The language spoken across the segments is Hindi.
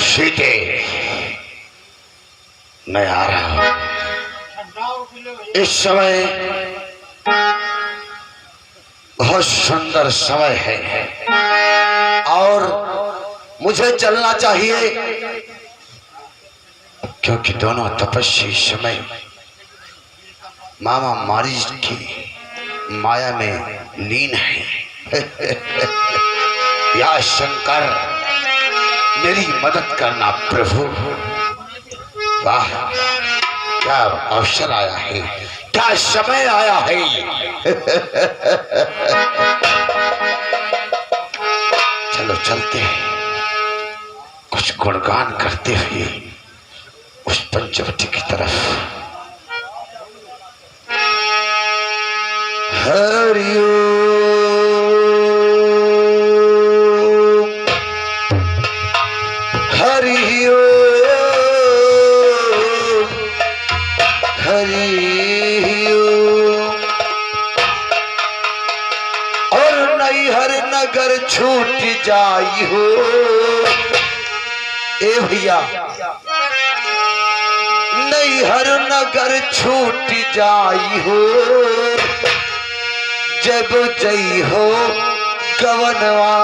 सीते, मैं आ रहा हूं। इस समय बहुत सुंदर समय है और मुझे चलना चाहिए, क्योंकि दोनों तपस्वी समय मामा मारीच की माया में लीन है। या शंकर, मेरी मदद करना प्रभु। वाह, क्या अवसर आया है, क्या समय आया है। चलो चलते हैं, कुछ गुणगान करते हुए उस पंचवटी की तरफ। हरि ओम, हरि ओम, हरि ओम। और नैहर नगर छूट जाई हो। ए भैया, नैहर नगर छूट जाई हो, जब जई हो गवनवा।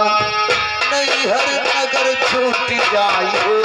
नैहर नगर छूट जाई हो।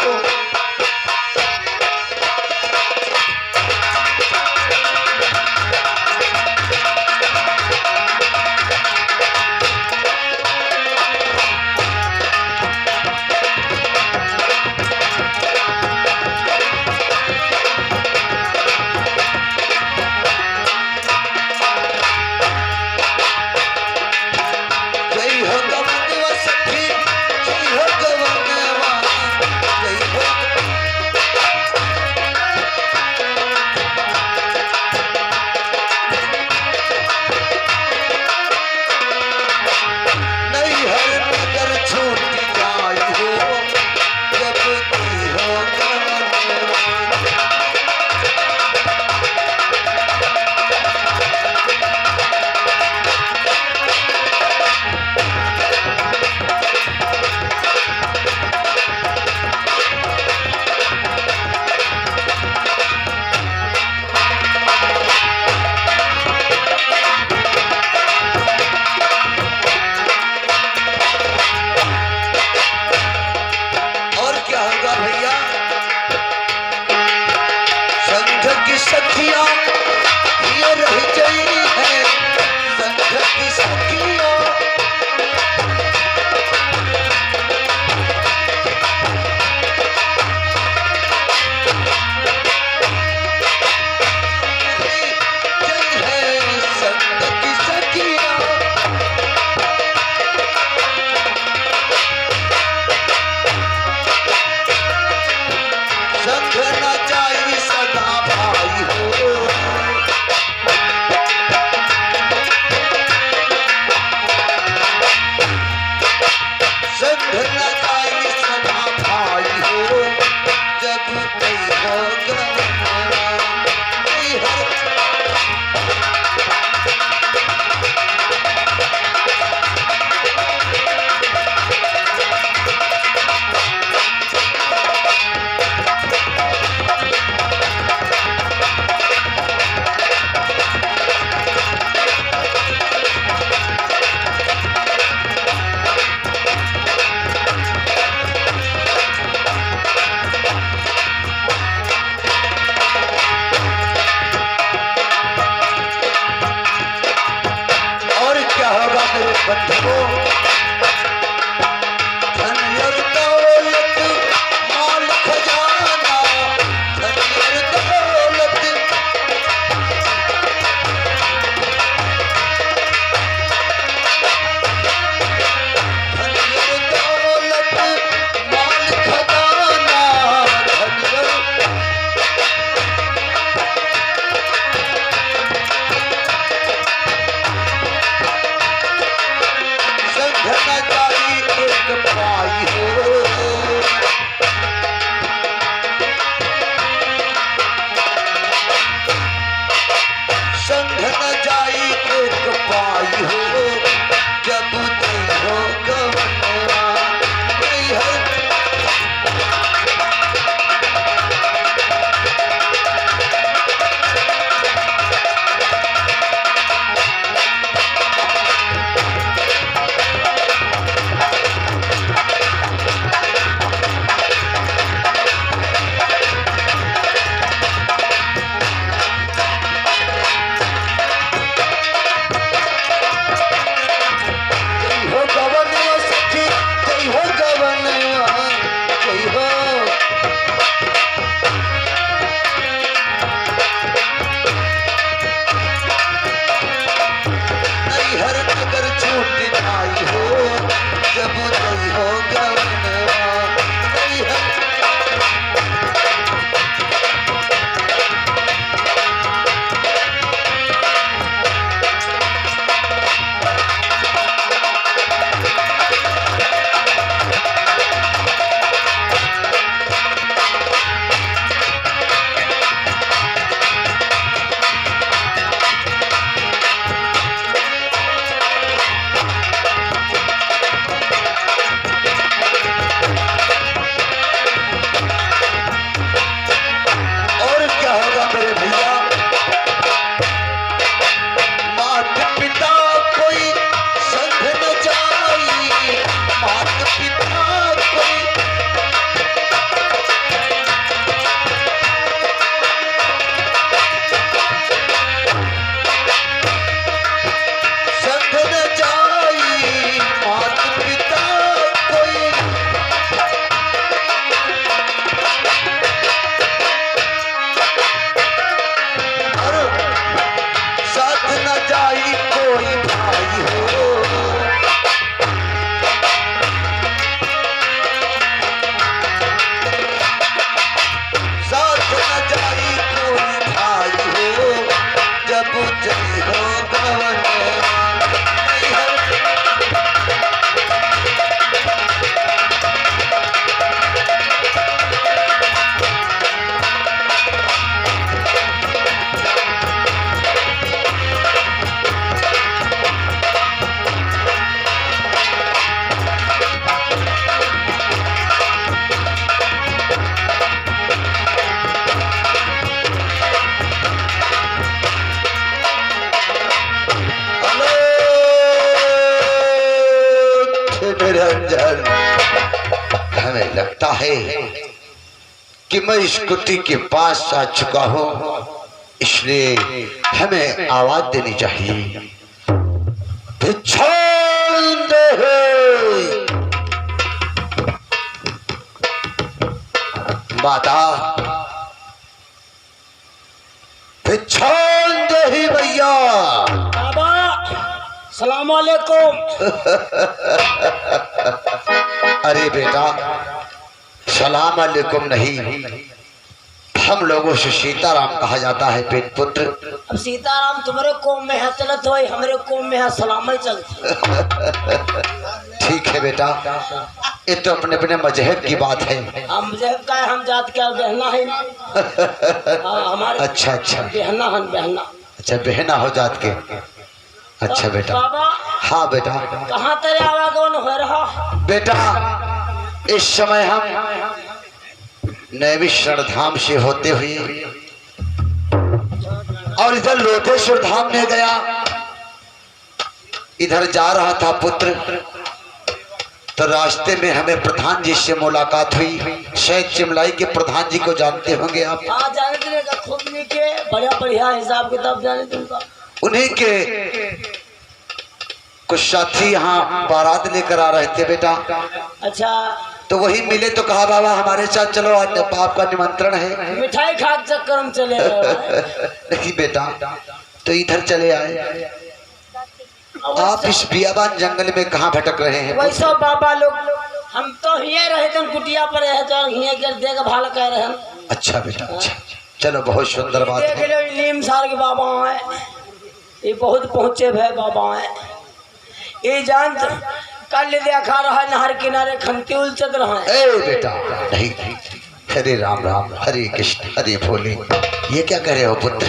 जाई कोई भाई हो, साथ न जाई कोई भाई हो, जब जई हो गवन निरंजन। हमें लगता है कि मैं स्कूटी के पास आ चुका हूं, इसलिए हमें आवाज देनी चाहिए। माता पिछोड़ दे ही भैया। सलाम वालेकुम। अरे बेटा सलाम वालेकुम नहीं, हम लोगों से सीताराम कहा जाता है पेट पुत्र। अब सीताराम तुम्हारे कौम में है चलत हो, हमारे कौम में है सलाम ही चलती। ठीक है बेटा, ये तो अपने अपने मजहब की बात है। हम मजहब का है, हम जात क्या बहना है। हमारे अच्छा अच्छा बहना है, बहना। अच्छा बहना हो जात के। अच्छा बेटा। बाबा हाँ बेटा। कहाँ तेरे आवागमन हो रहा? बेटा इस समय हम नैमिषारण्य धाम से होते हुए और इधर लोधेश्वर धाम में गया, इधर जा रहा था पुत्र, तो रास्ते में हमें प्रधान जी से मुलाकात हुई। शायद चिमलाई के प्रधान जी को जानते होंगे आप। हाँ जाने का खुद नहीं के बढ़िया बढ़िया हिसाब किताब जाने तुमका। उन्हीं के कुछ साथी यहाँ बारात लेकर आ रहे थे बेटा। अच्छा तो वही मिले तो कहा बाबा हमारे साथ चलो, आज आपका निमंत्रण है। मिठाई खा के चक्कर हम चले नहीं बेटा, तो इधर चले आए। आप इस बियाबान जंगल में कहाँ भटक रहे हैं? वैसा बाबा लोग हम तो हिये रहे थे, कुटिया पर रहे तो हिये कर देख भाल कह रहे हैं। अच्छा बेटा अच्छा, चलो बहुत सुंदर बात है। देख लो नीम सार के बाबा है, ये बहुत पहुँचे भय बाबा है। ये जान कल देखा रहा नहर किनारे खंती उलचत रहा है। ए बेटा नहीं, हरे राम राम हरे कृष्ण हरे भोले, ये क्या कह रहे हो पुत्र?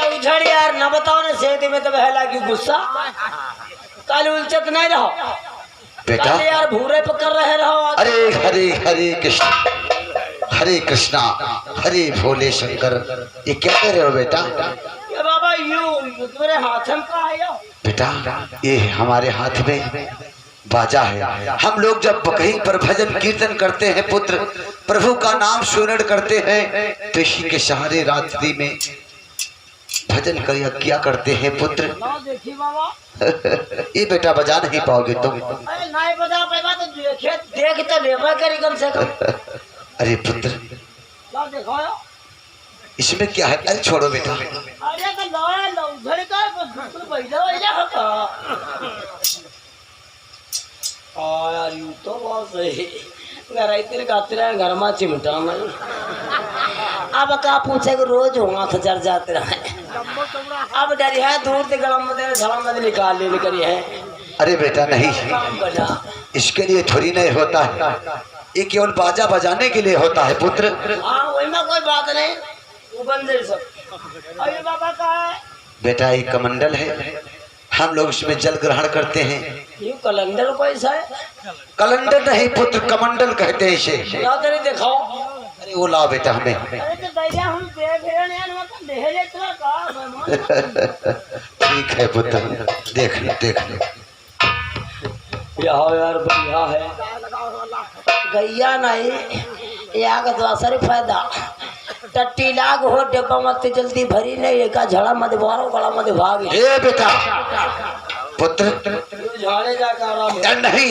उछड़ यार न बताओ ना, सेहत में तो बहला की गुस्सा। कल उलचत नहीं रहो बेटा, यार भूरे पकड़ रहे रहो। अरे हरे हरे कृष्ण हरे कृष्णा हरे भोले शंकर, ये क्या कह रहे हो बेटा? ये बाबा यूं तुम्हारे हाथ में का है? बेटा ये हमारे हाथ में बाजा है। हम लोग जब कहीं पर भजन कीर्तन करते हैं पुत्र, प्रभु का नाम सुमिरन करते हैं, तो इसी के सहारे रात्रि में भजन किया करते हैं पुत्र। देखिए बाबा ये बेटा बजा नहीं पाओगे तुम। अरे नहीं बजा पाएगा तो देख तो लेवा करी कम से कम। अरे पुत्र देखो इसमें क्या है? अरे छोड़ो बेटा। अरे तो लो उधर का बैठा होता। यार यू तो बहुत सही घर में चिमटा में। अब का पूछे कि रोज हाथ जर जाते रहे। अब डरी है दूर से गलम में झलम में निकाल ले करी है। अरे बेटा नहीं, इसके लिए थोड़ी नहीं होता है, ये केवल बाजा बजाने के लिए होता है पुत्र। हाँ वही में कोई बात नहीं, वो बंदे सब। अरे बाबा का है बेटा ये कमंडल है, हम लोग इसमें जल ग्रहण करते हैं। ये कैलेंडर कैसा है? कैलेंडर नहीं पुत्र, कमंडल कहते हैं इसे। दिखाओ। अरे वो लाओ बेटा हमें। अरे तो भैया हम ले लेते का। ठीक है पुत्र, देख लो देख लो। यार बढ़िया है। गैया नहीं या का तो असर फायदा टट्टी लाग हो डब्बा मत जल्दी भरी नहीं, एक झड़ा मत बारो गला मत भाग। ए बेटा पुत्र झाड़े जाकर नहीं,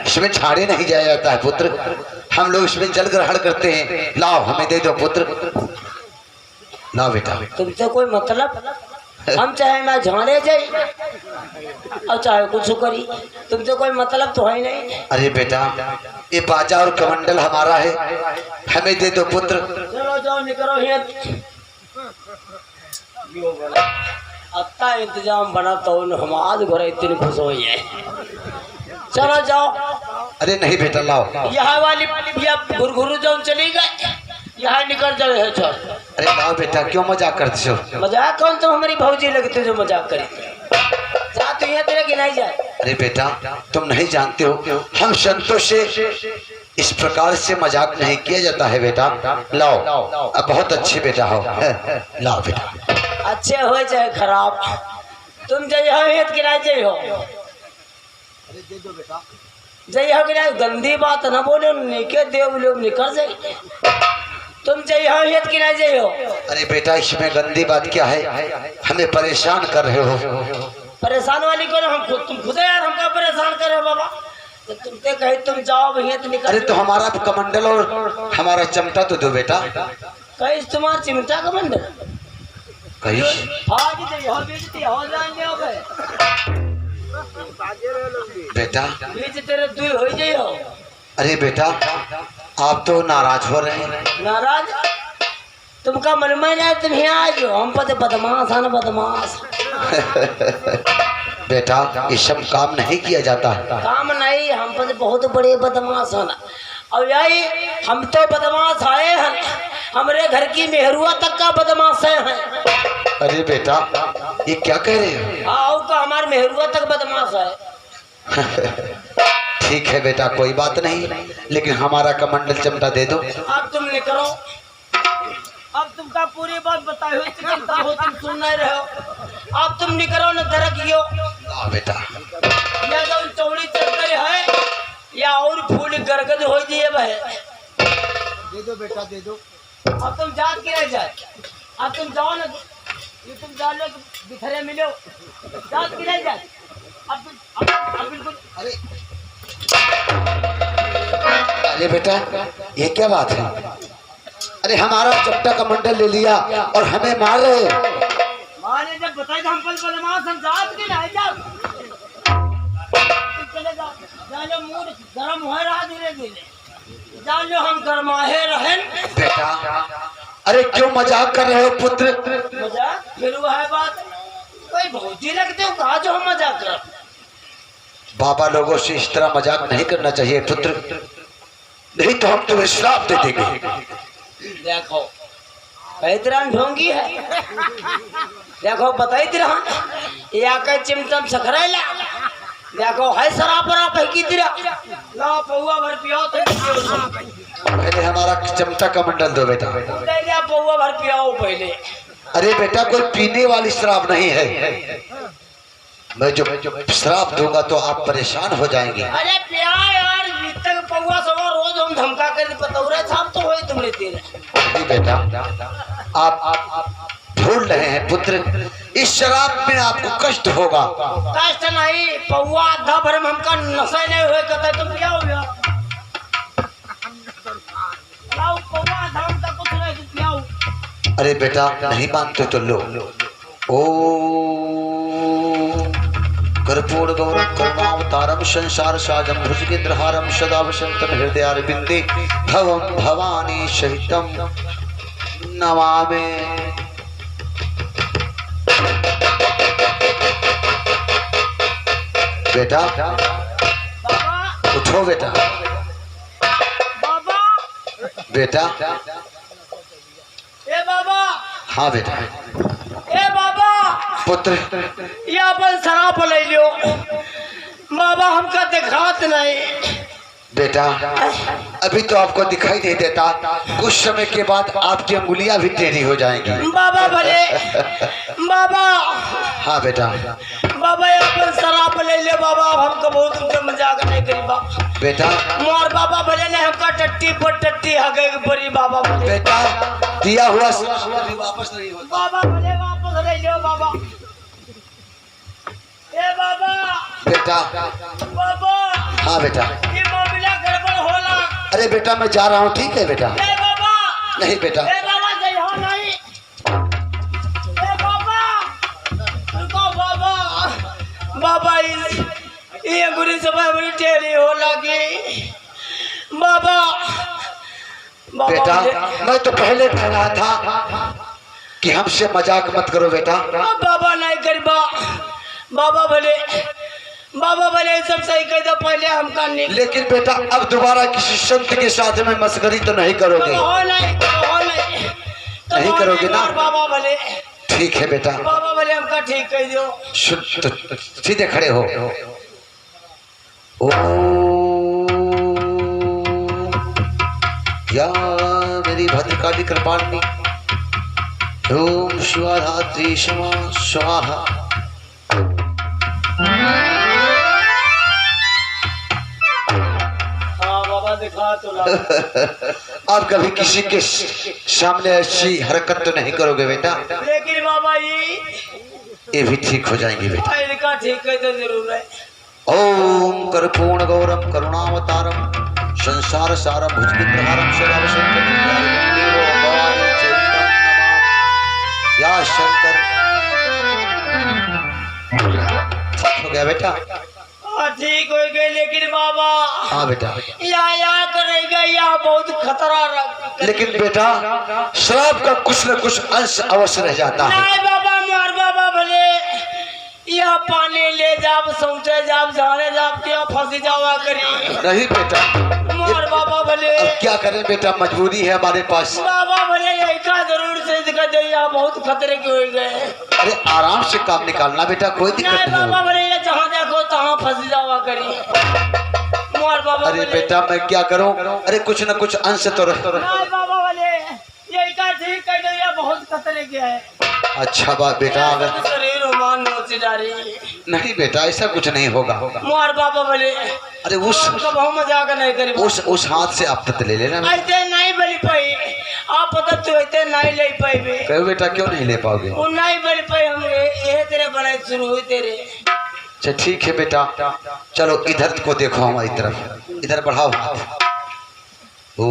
इसमें झाड़े नहीं जाया जाता है पुत्र, हम लोग इसमें जल ग्रहण करते हैं। लाओ हमें दे दो पुत्र, लाओ बेटा। तुमसे कोई मतलब? हम चाहे मैं झाड़े जाई और चाहे कुछ करी, तुमसे कोई मतलब तो है नहीं। अरे बेटा ये बाजा और कमंडल हमारा है, हमें दे दो पुत्र। चलो जाओ निकलो हियत। अत्ता इंतजाम बना तो हम आज घर इतनी खुश हो है। चलो जाओ। अरे नहीं बेटा लाओ। यहाँ वाली गुरगुरु जो चली गए, यहाँ निकल जाओ है। चल अरे लाओ बेटा, क्यों मजाक करते हो? मजाक कौन, तुम हमारी भौजी लगते जो मजाक करी। जा तू यहाँ तेरे गिनाई जाए। अरे बेटा तुम नहीं जानते हो, हम संतों से इस प्रकार से मजाक नहीं किया जाता है बेटा। लाओ, अब बहुत अच्छे बेटा हो। लाओ बेटा। अच्छे हो चाहे खराब, तुम जय हो हित गिनाई जय हो। जय हो गिनाई, गंदी बात न बोलो, निके देव लोग निकल जाए। तुम जय हो हित गिनाई जय हो। अरे बेटा इसमें गंदी बात क्या है, हमें परेशान कर रहे हो। परेशान वाली को हम खुद, तुम खुद यार हमका परेशान कर रहे हो बाबा। तो तुमसे कहे तुम जाओ भैया तो निकल। अरे तो हमारा कमंडल और हमारा चमटा तो दो बेटा। कहीं तुम्हारा चिमटा कमंडल कहीं बेटा तेरे दुई हो जाइए हो। अरे बेटा आप तो नाराज हो रहे हैं। नाराज तुमका मन में नहीं, तुम यहाँ आ जाओ। हम पता बदमाश है ना, बदमाश। बेटा ये सब काम नहीं किया जाता है। काम नहीं, हम पता बहुत बड़े बदमाश है ना। और यही हम तो बदमाश आए हैं, हमारे घर की मेहरुआ तक का बदमाश है। अरे बेटा ये क्या कह रहे हो? आओ का हमारे मेहरुआ तक बदमाश है। ठीक है बेटा कोई बात नहीं, लेकिन हमारा कमंडल चमटा दे दो। अब तुम निकलो, अब तुमका पूरी बात बताई हो, तुम सुन नहीं रहे हो। अब तुम निकलो न तरक्यो। बेटा या तो चौड़ी चक्कर है या और फूल गरगद हो दिए भाई। दे दो बेटा दे दो। अब तुम जात की रह जाए, अब तुम जाओ ना, ये तुम जान लो बिखरे मिलो, जात की रह जाए। अब बिल्कुल। अरे बेटा ये क्या बात है? अरे हमारा चपटा का मंडल ले लिया और हमें मार रहे हो। मारे जब बताए हम पल बदमाश, हम जात की रह जाओ। चले जाओ, जानो मूड गरम हो रहा धीरे धीरे, जानो हम गरमाहे रहें। बेटा अरे क्यों मजाक कर रहे हो पुत्र? मजाक फिर वो है बात, कोई भौजी लगते हो कहा जो हम मजाक कर। बाबा लोगों से इस तरह मजाक नहीं करना चाहिए पुत्र, नहीं तो हम तुम्हें श्राप दे देंगे। देखो पैतरान ढोंगी है, देखो बताई तिरा या के चिमटम सखरेला, देखो है सरापरा पैकी तिरा ला पौवा भर पियो तो पहले हमारा चमटा का मंडल दो बेटा। ले पौवा भर पियो पहले। अरे बेटा कोई पीने वाली शराब नहीं है, मैं जो शराब दूंगा तो आप परेशान हो जाएंगे। अरे पिया यार, तक पौवा सवा रोज हम धमका कर पतौरे साहब तो होए तुमने तेरे। बेटा आप भूल रहे हैं पुत्र, इस शराब में आपको कष्ट होगा। कष्ट नहीं, पौवा आधा भरम हमका नशे नहीं हुए कहते तुम क्या हो गया। लाओ पौवा आधा हमका कुछ नहीं पियाओ। अरे बेटा नहीं मानते तो लो। ओ कर्पूर गौरम करुणावतारम संसार साजम भुजगेंद्रहारम सदा वसंतम हृदयारविंदे भवम भवानी सहितम नमामि। बेटा बाबा उठो बेटा। बाबा बेटा ए बाबा, हाँ बेटा। ए बाबा पुत्र ये अपन शराब ले लियो, बाबा हमका दिखात नहीं। बेटा अभी तो आपको दिखाई नहीं देता, कुछ समय के बाद आपकी अंगुलियां भी टेढ़ी हो जाएंगी। बाबा भले बाबा। हाँ बेटा। बाबा ये अपन शराब ले ले बाबा, अब हमको बहुत तुमसे मजाक नहीं करी बाबा। बेटा मोर बाबा भले ने हमका टट्टी पर टट्टी हगे बड़ी बाबा भले। बेटा दिया हुआ वापस नहीं होता। बाबा भले वापस ले लो बाबा। ए बाबा बेटा। बाबा हाँ बेटा। ये मामला गड़बड़ होला। अरे बेटा मैं जा रहा हूँ, ठीक है बेटा। ए बाबा नहीं बेटा। ए बाबा जय हो नहीं। ए बाबा बाबा ये गुरी समय बड़ी टेढ़ी हो लगी बाबा। बेटा मैं तो पहले कह रहा था कि हमसे मजाक मत करो बेटा। बाबा नहीं करीबा बाबा भले सब सही कह दो पहले हम करने। लेकिन बेटा अब दोबारा किसी संत के साथ में मस्करी तो नहीं करोगे? नहीं करोगे ना बाबा भले? ठीक है बेटा। बाबा भले हमका ठीक कह दो। तो सीधे खड़े हो। ओ या मेरी भद्रकाली कृपाणी ओम शिवाधात्री स्वाहा। हाँ बाबा दिखा तो आप कभी किसी के सामने ऐसी हरकत तो नहीं करोगे बेटा? लेकिन बाबा ये भी ठीक हो जाएंगे बेटा। इनका ठीक है तो जरूर है। ओम कर्पूर्ण गौरम करुणावतारम संसार सारम भुजगिंद्रहारम या शंकर। ठीक हो गया बेटा? ठीक हो गए। लेकिन बाबा हाँ बेटा या करेगा या बहुत खतरा रख। लेकिन बेटा श्राप का कुछ न कुछ अंश अवश्य रह जाता है। नहीं बाबा मार बाबा भले या पानी ले जाब सोचे जाब जाने जाब क्या फंसी जावा करी। नहीं बेटा मार बाबा भले। अब क्या करें बेटा मजबूरी है हमारे पास। बाबा भले ऐसा जरूर से दिखा दे या बहुत खतरे के हो गए। अरे आराम से काम निकालना बेटा कोई दिक्कत नहीं नहीं बाबा होगी। भले जहाँ देखो तहाँ फंसी जावा करी। मार बाबा अरे भले। बेटा मैं क्या करूं? अरे कुछ न कुछ अंश तो रह। नहीं बाबा भले ये का ठीक कह दे या बहुत खतरे के है। अच्छा बात बेटा अगर शरीर रोमान नोच जा रही। नहीं बेटा ऐसा कुछ नहीं होगा। मार बाबा भले। अरे उस बहुत मजाक नहीं करी। उस हाथ से आप तत ले लेना। ऐसे नहीं बली पाई आप पता तू ऐसे नहीं ले पाई बे। कहो बेटा क्यों नहीं ले पाओगे? वो नहीं बली पाई हम ये तेरे बनाए शुरू हुई तेरे। अच्छा ठीक है बेटा चलो इधर को देखो हमारी तरफ। इधर बढ़ाओ हाथ। ओ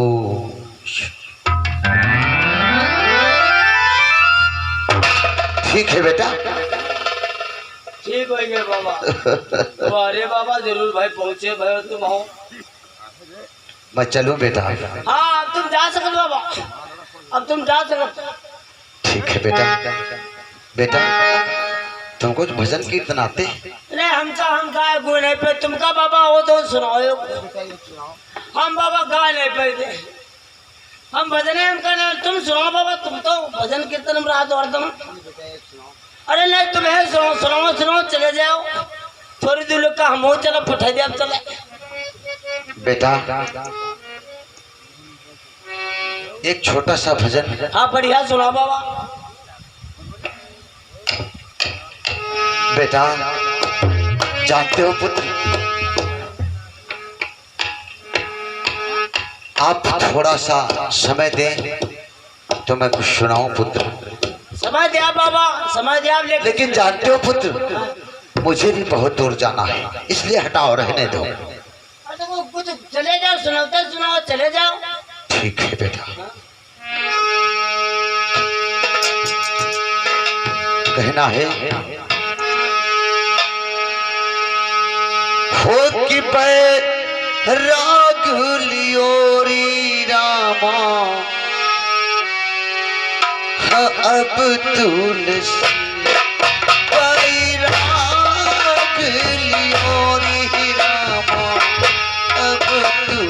ठीक है बेटा। ठीक हो गया बाबा। अरे बाबा जरूर भाई पहुँचे भाई तुम हो। मैं चलूं बेटा? हाँ अब तुम जा सकते बाबा। अब तुम जा सकते। ठीक है बेटा। बेटा तुम कुछ भजन कीर्तन आते? नहीं हम गाय गो नहीं पे। तुमका बाबा हो तो सुनाओ। हम बाबा गाय नहीं पे थे। हम भजन हम करने तुम सुनाओ बाबा। तुम तो भजन कीर्तन में रात और तुम। अरे नहीं तुम्हें सुनाओ चले जाओ। थोड़ी दूर का हम हो चलो पठा दिया चले। बेटा एक छोटा सा भजन। हाँ बढ़िया सुनाओ बाबा। बेटा जानते हो पुत्र आप थोड़ा सा समय दें तो मैं कुछ सुनाऊं पुत्र। समय दिया बाबा समय दिया। लेकिन जानते हो पुत्र मुझे भी बहुत दूर जाना है इसलिए हटाओ रहने दो। अरे वो कुछ चले जाओ सुनाओ चले जाओ। ठीक है बेटा। कहना है हो कि राग लियोरी रामा अब तुलसी राग लियोरी रामा अब तुलसी।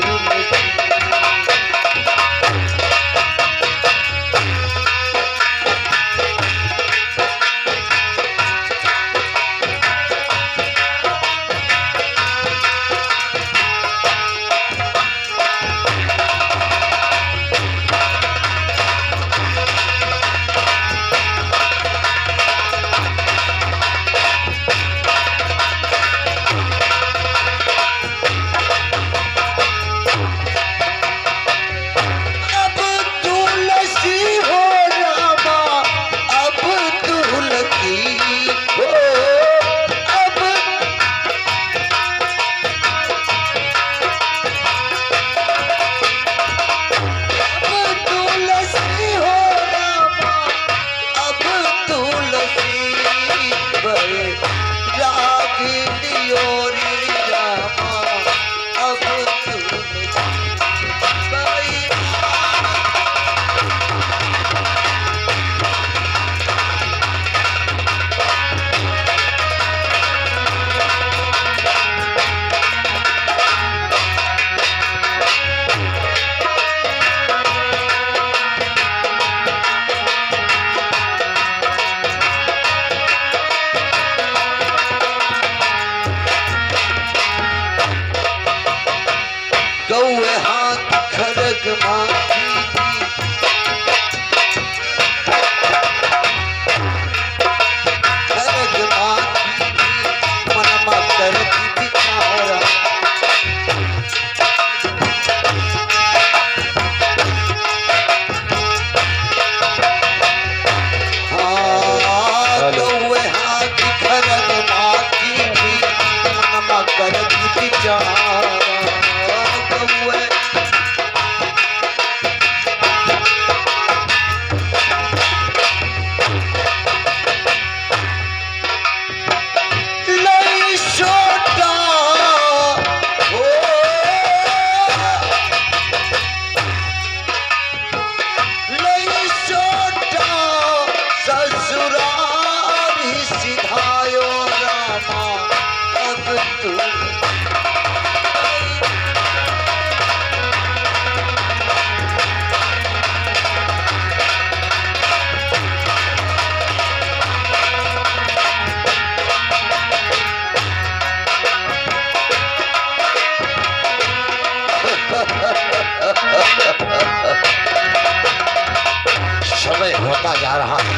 समय होता जा रहा है,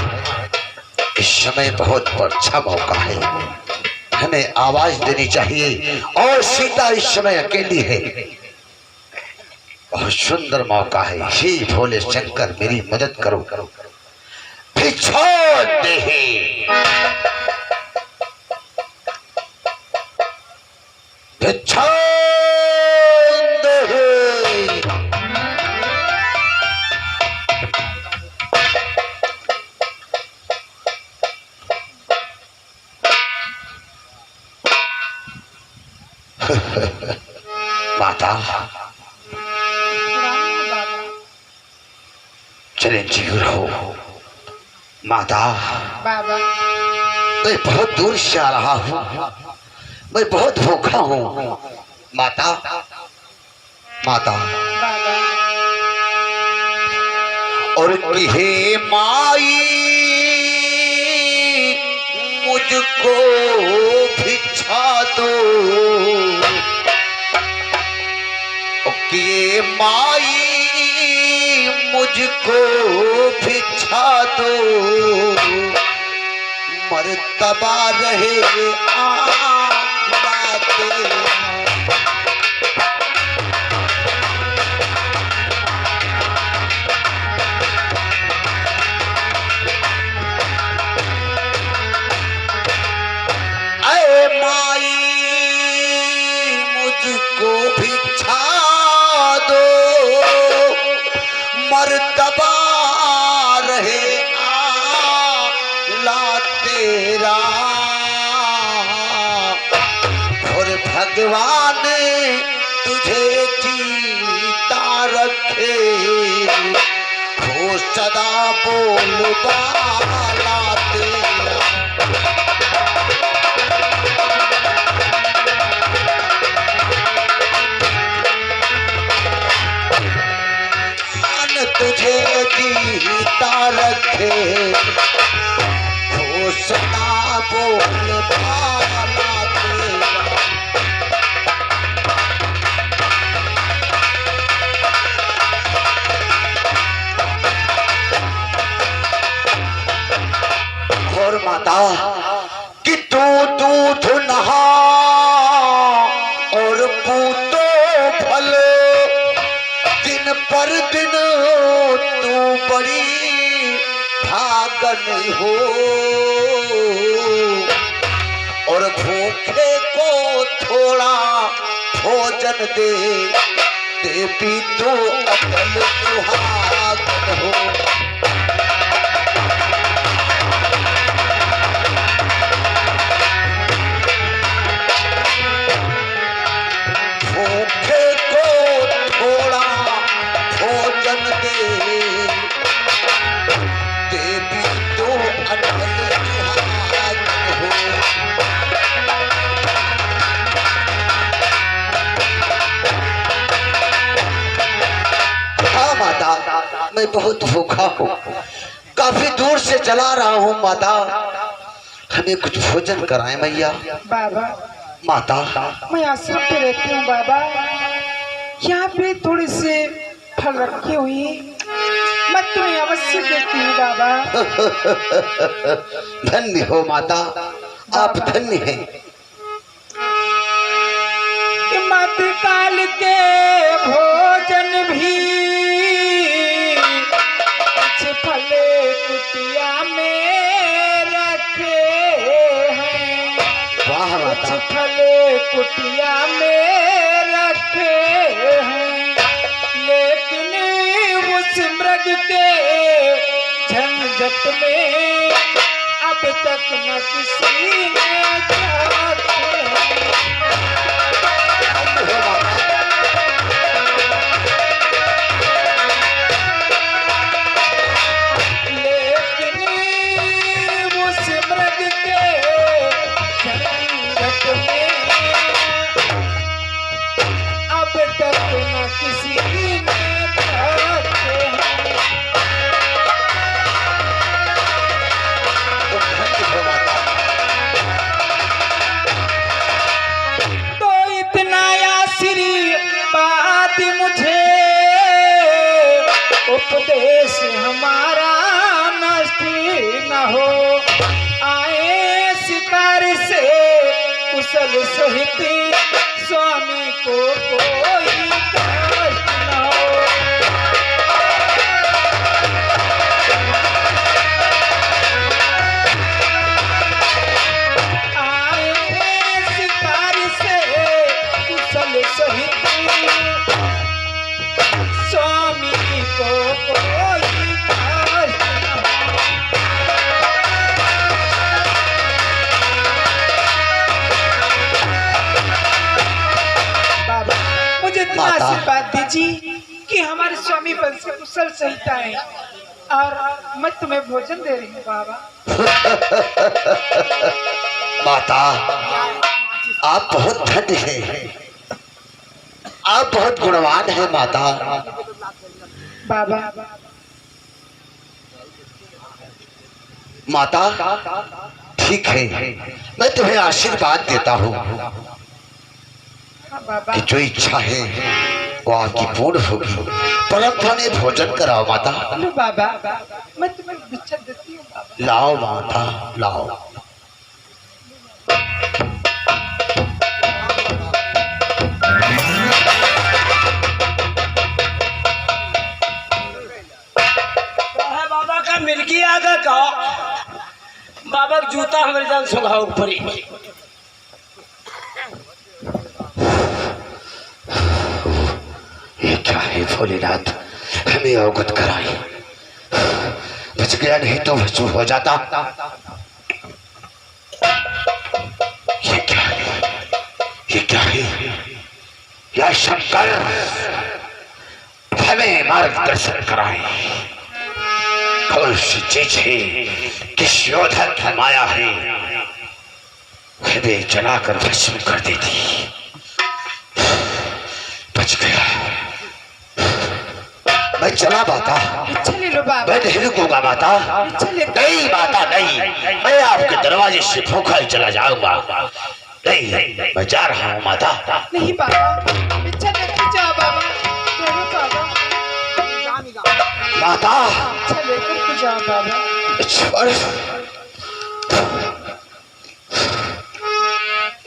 इस समय बहुत अच्छा मौका है, हमें आवाज देनी चाहिए। और सीता इस समय अकेली है, बहुत सुंदर मौका है। हे भोले शंकर मेरी मदद करो, भिक्षाओ देहि, भिक्षाओ देहि। माता चिरंजीव रहो। माता बाबा मैं बहुत दूर से आ रहा हूँ, मैं बहुत भूखा हूँ। माता माता बाबा और हे माई मुझको भिक्षा दो, कि माई मुझको भिक्षा दो, मर्तबा रहे आते। अरे माई मुझको भिक्षा दो, मर्तबा रहे आला तेरा। और भगवान तुझे जीता रखे, हो सदा बोलबाला तेरा। तुझे जीता रखे, हो सदा बोलबाला तेरा। और माता कि तू दूध नहा और पूतो फल, दिन पर दिन तू बड़ी भागन हो। और भूखे को थोड़ा भोजन दे, देवी तो अटल सुहागन हो। भूखे को थोड़ा भोजन दे, देवी तो अटल सुहागन हो। हाँ माता मैं बहुत भूखा हूँ, काफी दूर से चला रहा हूँ। माता हमें कुछ भोजन कराएं मैया। बाबा माता मैं आश्रम पे रहती हूँ बाबा, यहाँ पे थोड़े से फल रखे हुए मैं तुम्हें अवश्य देती हूँ बाबा। धन्य हो माता, आप धन्य हैं। कि मत काल के भोजन भी कुछ फले कुटिया में रखे हैं। वाह कुछ फल कुटिया में रखे हैं, लेकिन उस मृग के झंझट में अब तक न किसी ने जाते हैं। लेकिन उस मृग के झंझट में अब तक न किसी ने जाते हैं। तो इतना आशीर्वाद मुझे उपदेश हमारा नष्ट न हो, आए शिकार से कुशल सहित स्वामी को कोई कष्ट न हो। आए शिकार से कुशल सहित स्वामी को कोई कष्ट न हो। बाबा मुझे इतना माता। आशीर्वाद दीजिए कि हमारे स्वामी बल से कुशल सहित आए, और मैं तुम्हें भोजन दे रही हूँ बाबा। माता, आप बहुत धन्य हैं, आप बहुत गुणवान हैं माता। बाबा माता ठीक है, मैं तुम्हें आशीर्वाद देता हूँ हाँ बाबा, कि जो इच्छा है वो आपकी पूर्ण होगी, परंतु हमें भोजन कराओ माता। लो बाबा, मैं तुम्हें भिक्षा देती हूँ बाबा। लाओ माता लाओ। बाबा का मिर्गी आ गया का बाबा का जूता हमारे जान सुखा ऊपर ही। ये क्या है भोलेनाथ, हमें अवगत कराई, बच गया नहीं तो भस्म हो जाता। ये क्या है, ये क्या है? या शंकर हमें मार्गदर्शन कराए, कौन सी चीज है, किस योद्धा की माया है हमें जलाकर भस्म कर देती। बच गया, मैं चला माता, चले लो बाबा, मैं नहीं रुकूंगा माता। चले। नहीं माता नहीं, मैं आपके दरवाजे से भूखा ही चला जाऊंगा। नहीं, मैं जा रहा हूँ माता। नहीं बाबा, भिक्षा देते जाओ बाबा, चलो बाबा, माता चले करके जाओ बाबा। छोड़,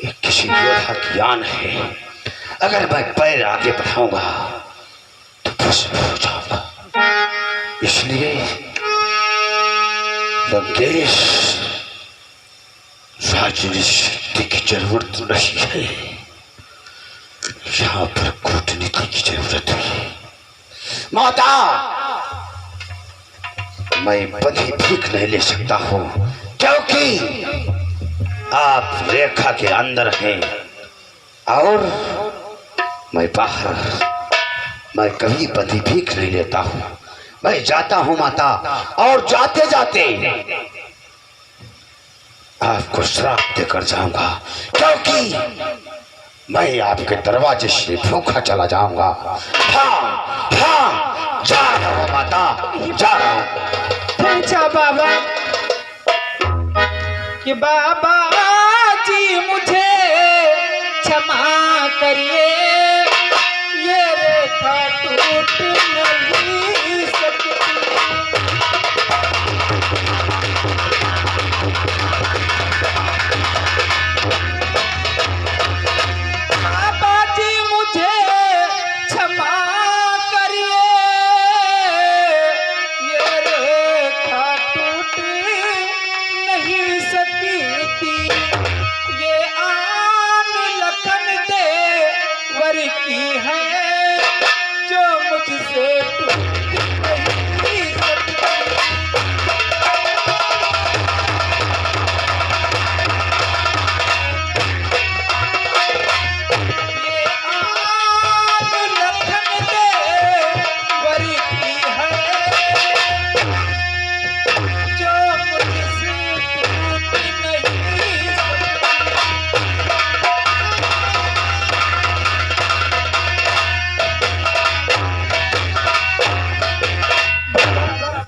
ये किसी योद्धा की आन है, अगर मैं पैर आगे बढ़ाऊंगा तो भस्म हो जाऊंगा। इसलिए लंकेश, राजनीतिक शक्ति की जरूरत नहीं है, यहाँ पर कूटनीति की जरूरत है। माता, मैं बंधी भीख नहीं ले सकता हूँ, क्योंकि आप रेखा के अंदर हैं और मैं बाहर। मैं कभी बंधी भीख नहीं लेता हूँ, मैं जाता हूँ माता, और जाते जाते आपको श्राप देकर जाऊंगा, क्योंकि मैं आपके दरवाजे से भूखा चला जाऊंगा। हाँ हाँ, जा रहा हूँ माता, जा रहा हूँ। अच्छा बाबा, कि बाबा जी मुझे क्षमा करिए, ये रेखा टूट नहीं सकती। बाबा जी मुझे क्षमा करिए, ये रेखा टूट नहीं सकती। की है जो मुझसे टूट नहीं सकती। ये आग लखन देवर की है जो मुझसे टूट नहीं सकती।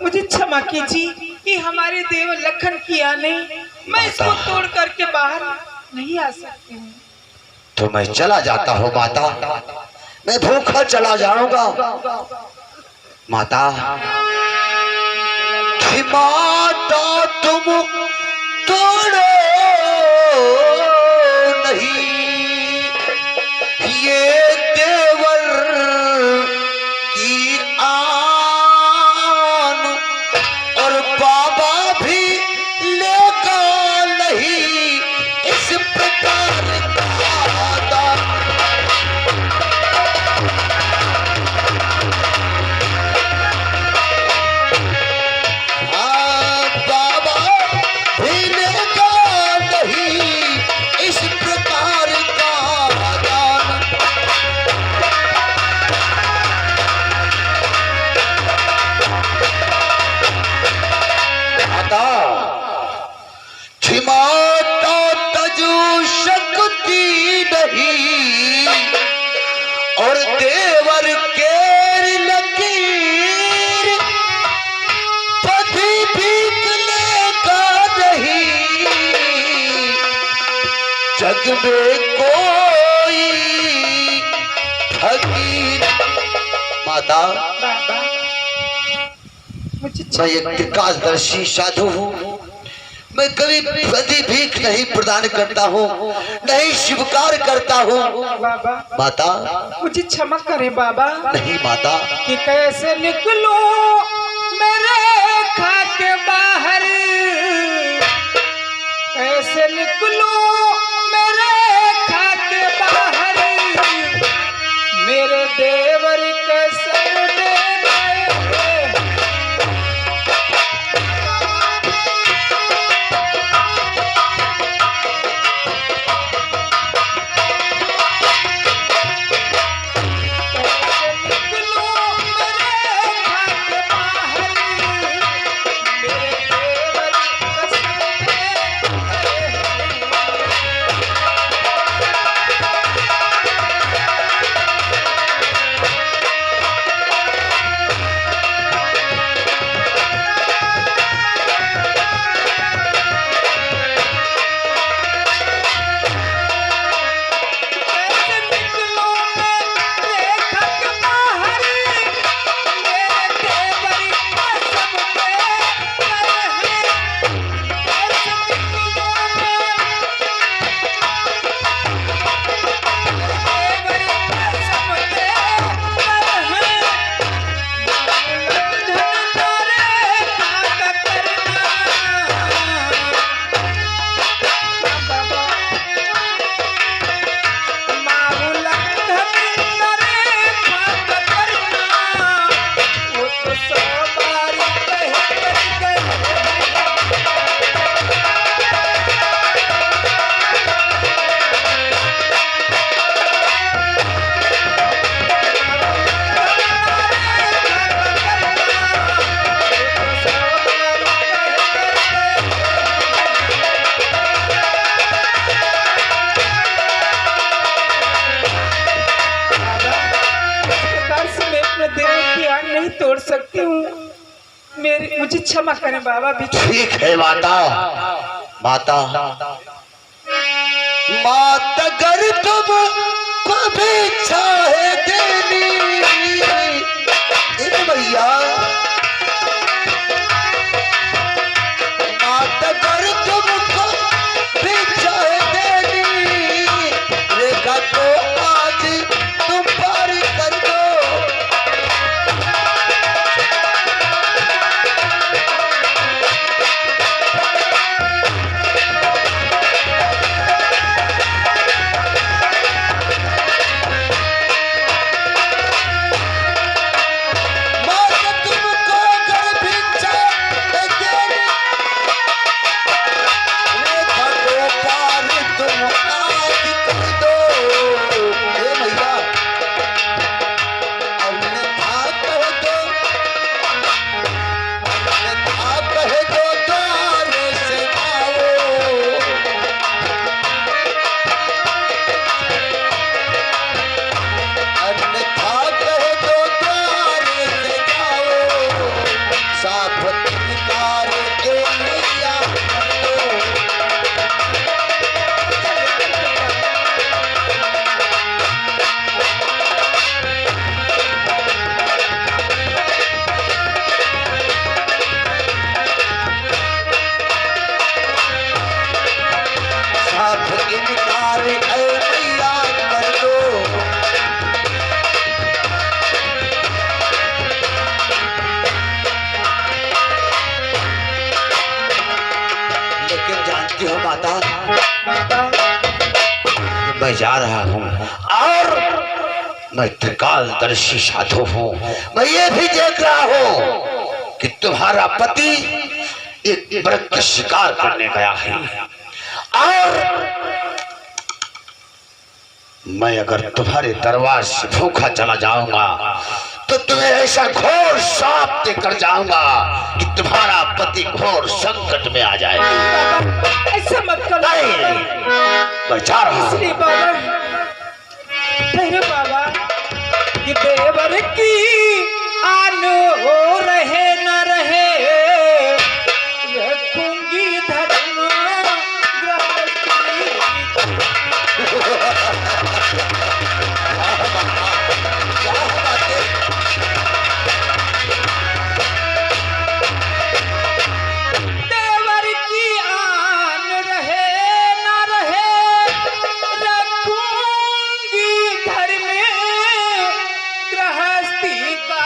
मुझे क्षमा कीजिए, ये हमारे देव लखन की आने, मैं इसको तोड़ करके बाहर नहीं आ सकती हूँ। तो मैं चला जाता हूँ माता, मैं भूखा चला जाऊंगा माता। कि माता तुम तोड़ो नहीं ये देवर की आन, और बाबा भी लेगा नहीं इस प्रकार का दान। बाबा भी लेगा नहीं इस प्रकार का दान। माता तजु शक्ति नहीं, और देवर के लकीर पति भीख लेगा नहीं जग में कोई फकीर। माता बाबा मुझे मैं एक त्रिकालदर्शी साधु हूँ, मैं कभी प्रति भीख नहीं प्रदान करता हूँ, नहीं स्वीकार करता हूँ। बाबा माता मुझे क्षमा करे बाबा, नहीं माता, कि कैसे निकलूं मेरे खाके बाहर, कैसे निकलूं मेरे खाके बाहर, मेरे देवर कैसे दे गए। तोड़ सकती हूँ, मेरी मुझे क्षमा करें बाबा। भी ठीक है माता। माता माता अगर तुम को भी चाहे देनी भैया, माता अगर तुमको भी चाहे देनी रेखा को आज तुम पार कर दो। मैं जा रहा हूँ और मैं त्रिकालदर्शी साधु हूँ। मैं ये भी देख रहा हूँ कि तुम्हारा पति एक मृग का शिकार करने गया है और मैं अगर तुम्हारे दरबार से भूखा चला जाऊंगा तो तुम्हें ऐसा घोर श्राप देकर जाऊंगा कि तुम्हारा पति घोर संकट में आ जाए। ऐसा मत करो। मैं जा रहा हूं। इसलिए बाबा, ठहरो बाबा, कि देवर की आन हो रहे न रहे, रखूंगी धर्म देवर की आन रहे न रहे, रखूंगी धर्म गृहस्थी का।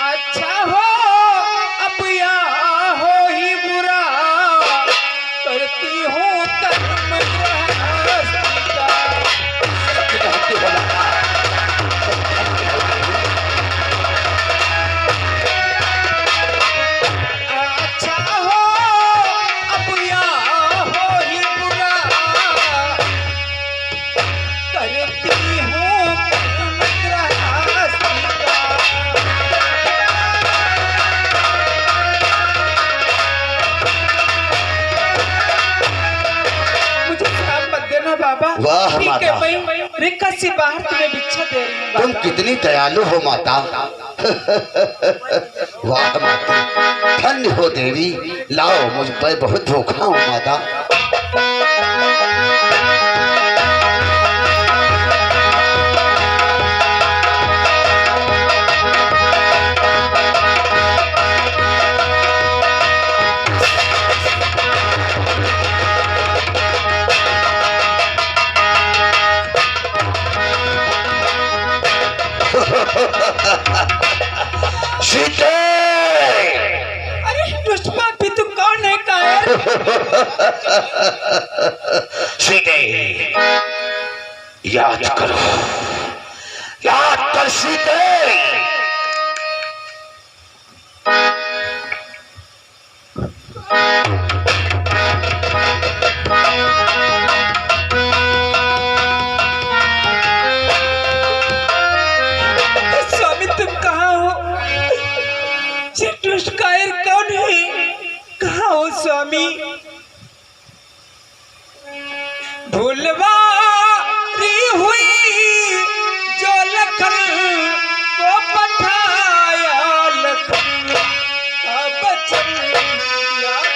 अच्छा हो अब या हो ही बुरा, करती हूँ कर्म गृहस्थी का। अच्छा हो अब या हो ही बुरा, करती हूँ कर्म गृहस्थी का। मुझे श्राप मत देना बाबा। वाह ठीक माता। है, मैं रेखा से बाहर तुम्हें भिक्षा दे रही हूँ तुम बाबा। कितनी दयालु हो माता। वाह माता, धन्य हो देवी। लाओ, मुझ पर बहुत भूखा हूँ माता। सीते, अरे दुष्ट पापी, तू कौन है कायर? सीते, याद करो, याद कर सीते। स्वामी तुम कहाँ हो? ये दुष्ट कायर कौन है? कहाँ हो स्वामी? भूलवारी हुई जो लखन को पठाया, लखन का बचन याद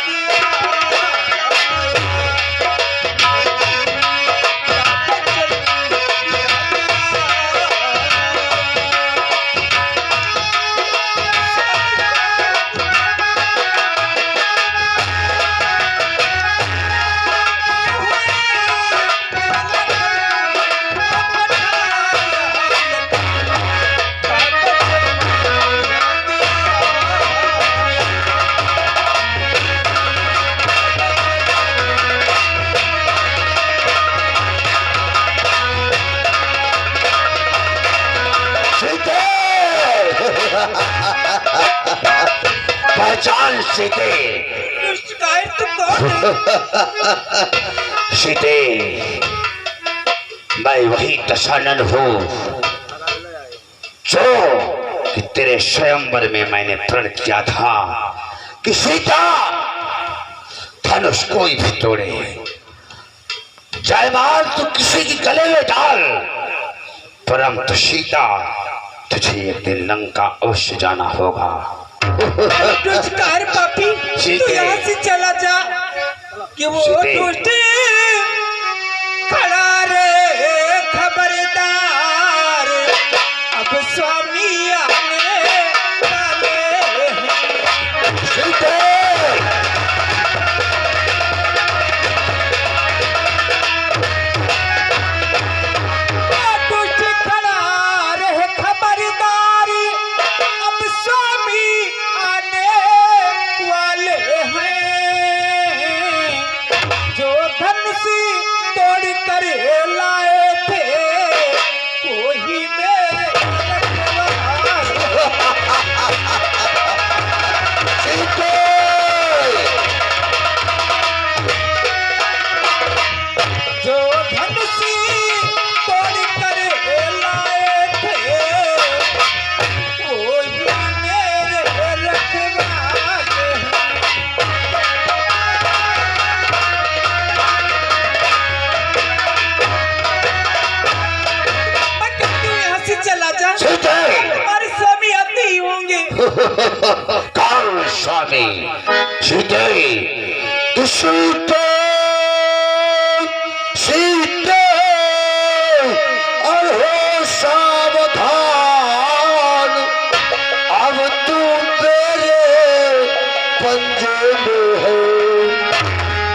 पहचान सीते। दुष्ट कायर तू कौन है? सीते, मैं वही दशानन हूँ जो कि तेरे स्वयंवर में मैंने प्रण किया था कि सीता धनुष कोई भी तोड़े, जयमाल तू किसी की गले में डाल, परंतु सीता तुझे एक दिन लंका अवश्य जाना होगा। दुष्ट कायर पापी, तू यहाँ से चला जा, कि वो दुष्ट खड़ा रे खबरदार, अब स्वामी आने वाले हैं। सीते, दुष्ट खड़ा रहे खबरदार, अब स्वामी आने वाले हैं। जो काल स्वामी सीते सीते सीते और हो सावधान, अब तू तेरे पंजे में है।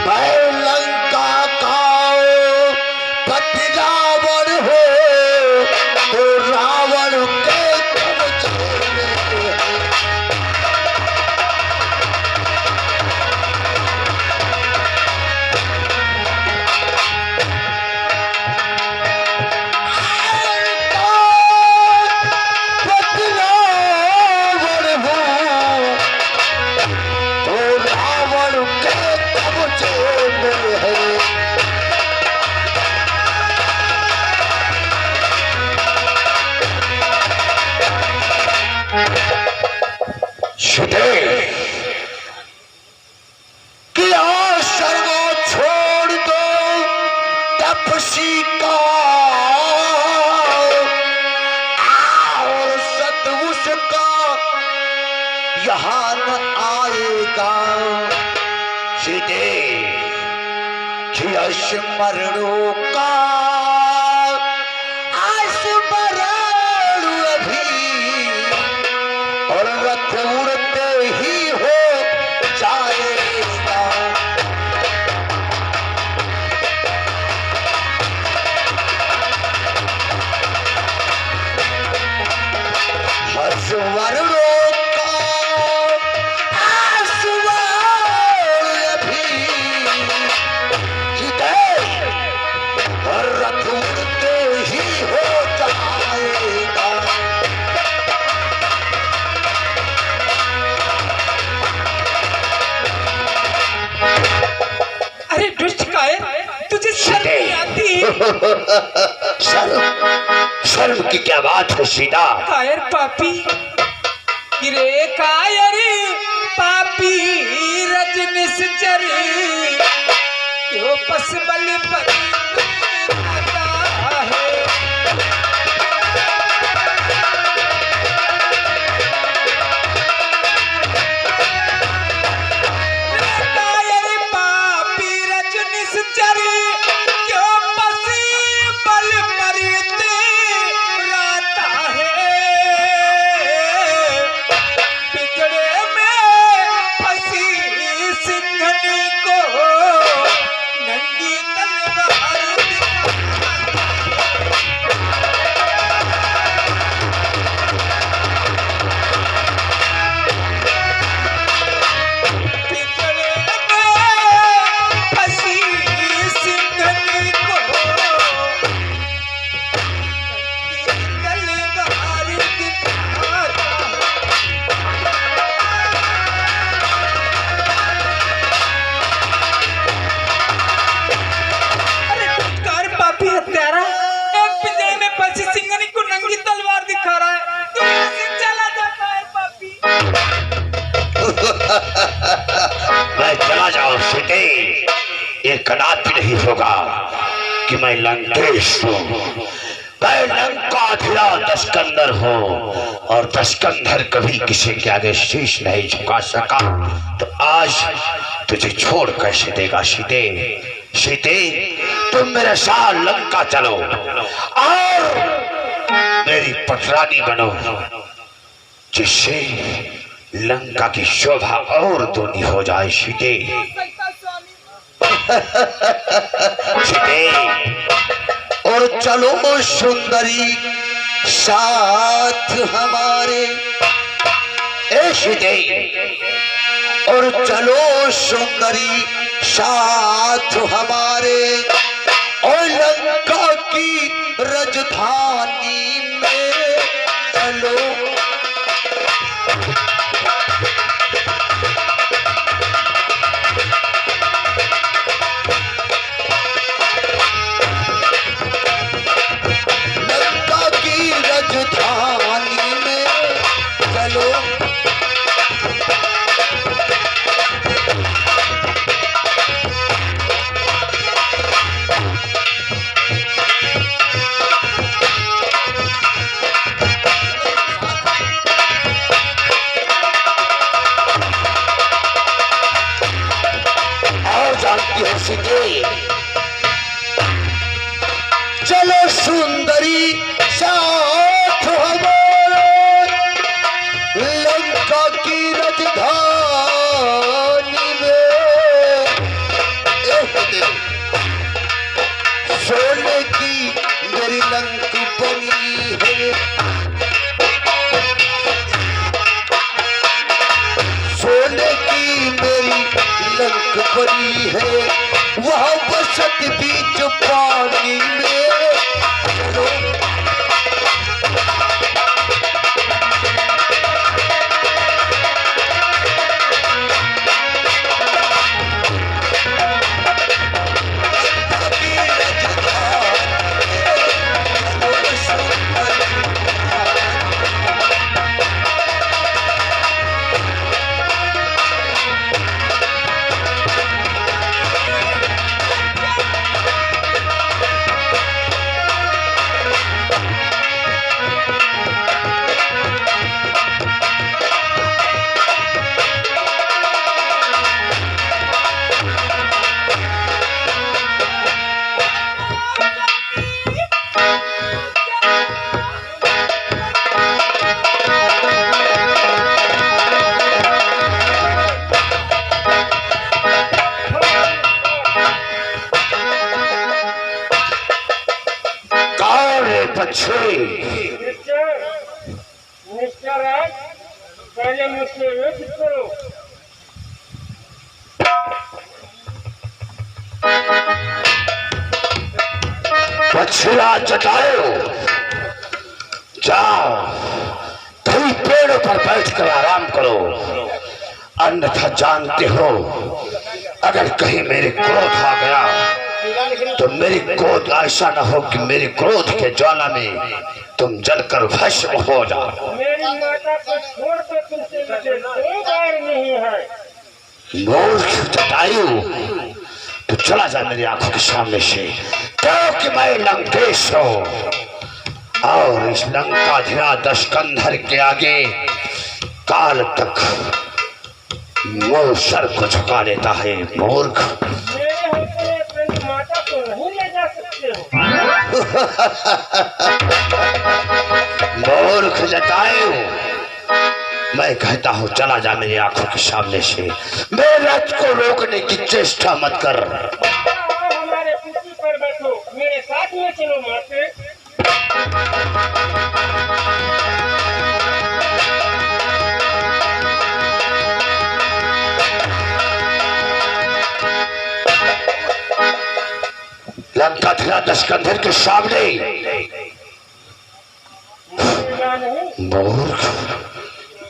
मैं लंका का पति रावण हो, तो रावण के कवच में है। पति रावण हो, तो रावण के कवच में है। कि आश्रम छोड़ दो तपसी का, और सतवुष का यहाँ न आएगा। सीते कि स्मरणों का स्मरण अभी, और रथ उड़ते ही हो जाएगा। स्मरणों का स्मरण अभी, और रथ उड़ते ही हो जाएगा। अरे दुष्ट कायर, तुझे शर्म नहीं आती? शर्म की क्या बात है सीता? कायर पापी, गिरे कायर पापी रजनिश्चर, क्यों पसबल पर आता है। कायर पापी रजनिश्चर, क्यों पसबल पर आता है। पिंजड़े में फंसी सिंघनी को नंगी तलवार पिंजड़े में फंसी सिंघनी को नंगी तलवार दिखाता है। अरे कार पापी हत्यारा, एक पिंजरे में फंसी सिंघनी को नंगी तलवार दिखा रहा है, तू यहाँ से चला जाता है पापी। मैं चला जाऊं सीते, ये कदापि नहीं होगा कि मैं लंकेश हूँ। मैं लंकाधिरा दशकंधर हूँ, और दशकंधर कभी किसी के आगे शीश नहीं झुका सका। तो आज तुझे छोड़ कैसे देगा सीते? सीते तुम मेरे साथ लंका चलो और मेरी पटरानी बनो, जिससे लंका की शोभा और दूनी हो जाए। सीते सीते और चलो सुंदरी साथ हमारे, ए सीते और चलो सुंदरी साथ हमारे, और लंका की राजधानी में चलो। लंका की राजधानी में चलो। सोने की मेरी लंक बनी है, सोने की मेरी लंक बनी है, वह बसत बीच पानी में। पहले मुझसे युद्ध करो। बछड़ा जटाओ, जाओ कहीं पेड़ों पर बैठकर आराम करो, अन्यथा जानते हो अगर कहीं मेरे क्रोध आ गया तो मेरी क्रोध ऐसा न हो कि मेरी क्रोध के ज्वाला में तुम जलकर भस्म हो जाओ। मेरी माता को छोड़कर तुमसे मुझे कोई बैर नहीं है। मूर्ख जटायु, तो चला जा मेरी आंखों के सामने से, क्योंकि मैं लंकेश हूं और इस लंकाधिराज स्कंधर के आगे काल तक वो सर को झुका लेता है। मूर्ख, मेरे होते अपनी माता को नहीं ले जा सकते हो। मूर्ख जटायु, मैं कहता हूँ चला जा मेरी आंखों के सामने से, मेरे रथ को रोकने की चेष्टा मत कर। हमारे कुर्सी पर बैठो, मेरे साथ में चलो माते। लंकाधिराज स्कंधर के सामने मूर्ख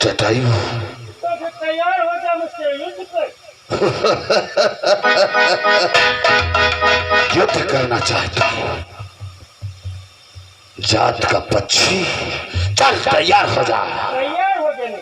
जटायु, तो फिर तैयार हो जा मुझसे युद्ध कर। युद्ध करना चाहता है जात का पक्षी, चल तैयार हो जा। तैयार हो जाने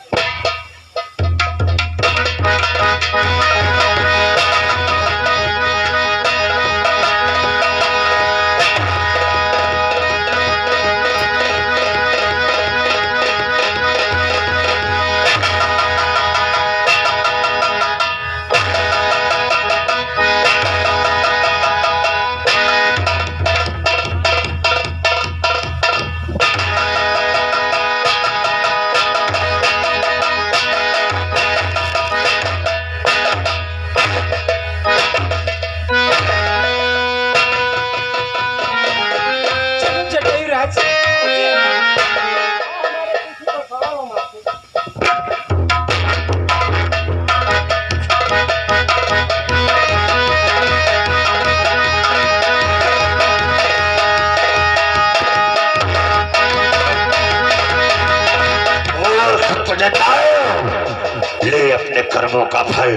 ले अपने कर्मों का फल,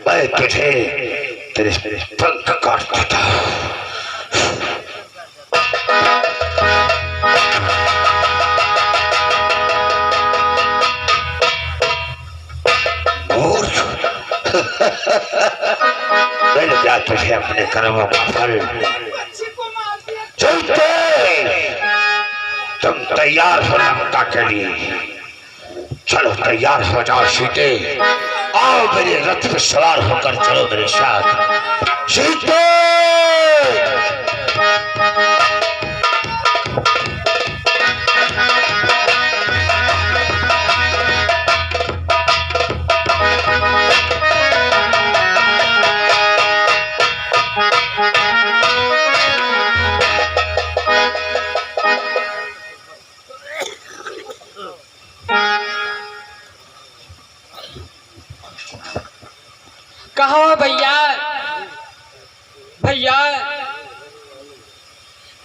मैं तुझे तेरे पंख काट देता हूं। मैंने क्या तुझे अपने कर्मों का फल। चलते, तुम तैयार हो लंका के लिए, चलो तैयार हो जाओ सीते, आओ मेरे रथ पे सवार होकर चलो मेरे साथ। सीते,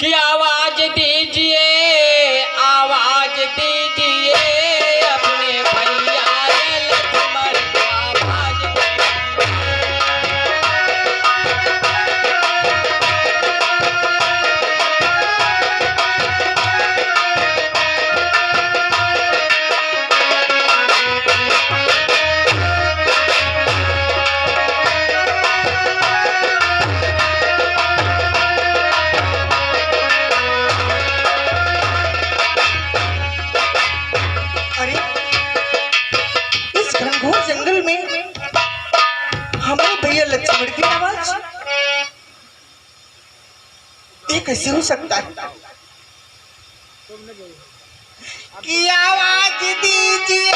कि आवाज दीजिए, आवाज दीजिए अपने भैया लक्ष्मण को आवाज अरे इस घनघोर जंगल में हमारे भैया लक्ष्मण की आवाज, ये कैसे हो सकता है? कि आवाज दीजिए